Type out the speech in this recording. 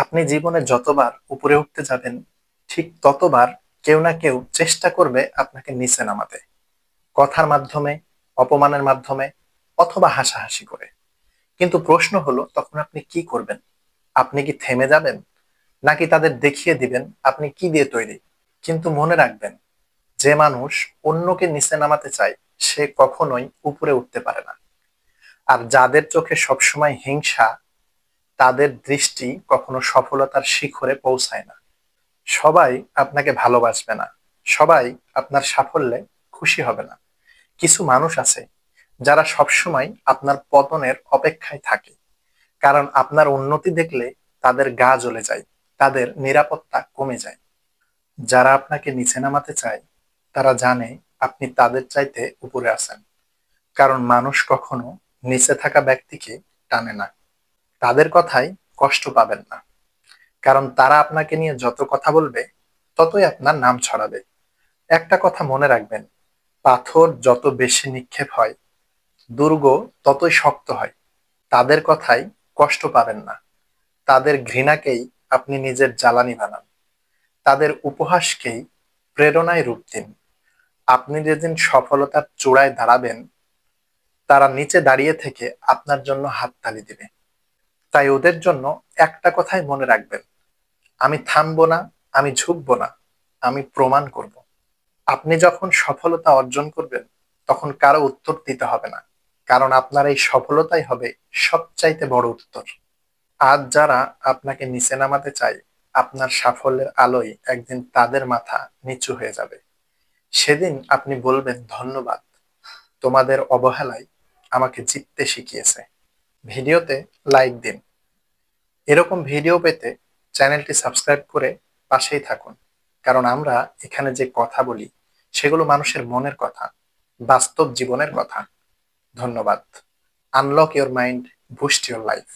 আপনি জীবনে যতবার উপরে উঠতে যাবেন, ঠিক ততবার কেউ না কেউ চেষ্টা করবে আপনাকে নিচে নামাতে। কথার মাধ্যমে, অপমানের মাধ্যমে অথবা হাসাহাসি করে। কিন্তু প্রশ্ন হলো তখন আপনি কি করবেন? আপনি কি থেমে যাবেন? নাকি তাদের দেখিয়ে দিবেন আপনি কি দিয়ে তৈরি? কিন্তু মনে রাখবেন, যে মানুষ অন্যকে নিচে নামাতে চায় সে কখনোই উপরে উঠতে পারে না। আর যাদের চোখে সবসময় হিংসা, তাদের দৃষ্টি কখনো সফলতার শিখরে পৌঁছায় না। সবাই আপনাকে ভালোবাসবে না, সবাই আপনার সাফল্যে খুশি হবে না। কিছু মানুষ আছে যারা সবসময় আপনার পতনের অপেক্ষায় থাকে, কারণ আপনার উন্নতি দেখলে তাদের গা জ্বলে যায়, তাদের নিরাপত্তা কমে যায়। যারা আপনাকে নিচে নামাতে চায় তারা জানে আপনি তাদের চাইতে উপরে আছেন, কারণ মানুষ কখনো নিচে থাকা ব্যক্তিকে টানে না। তাদের কথায় কষ্ট পাবেন না, কারণ তারা আপনাকে নিয়ে যত কথা বলবে ততই আপনার নাম ছড়াবে। একটা কথা মনে রাখবেন, পাথর যত বেশি নিক্ষেপ হয় দুর্গ ততই শক্ত হয়। তাদের কথায় কষ্ট পাবেন না, তাদের ঘৃণাকেই আপনি নিজের জ্বালানি বানান, তাদের উপহাসকেই প্রেরণায় রূপ দিন। আপনি যেদিন সফলতার চূড়ায় দাঁড়াবেন, তারা নিচে দাঁড়িয়ে থেকে আপনার জন্য হাততালি দিবে। তাই ওদের জন্য একটা কথাই মনে রাখবেন, আমি থামবো না, আমি ঝুঁকবো না, আমি প্রমাণ করব। আপনি যখন সফলতা অর্জন করবেন তখন কারো উত্তর দিতে হবে না, কারণ আপনার এই সফলতাই হবে সবচাইতে বড় উত্তর। আজ যারা আপনাকে নিচে নামাতে চায়, আপনার সাফল্যের আলোয় একদিন তাদের মাথা নিচু হয়ে যাবে। সেদিন আপনি বলবেন, ধন্যবাদ, তোমাদের অবহেলায় আমাকে জিততে শিখিয়েছে। ভিডিওতে লাইক দিন। এরকম ভিডিও পেতে চ্যানেলটি সাবস্ক্রাইব করে পাশেই থাকুন, কারণ আমরা এখানে যে কথা বলি সেগুলো মানুষের মনের কথা, বাস্তব জীবনের কথা। ধন্যবাদ। Unlock your mind, boost your life.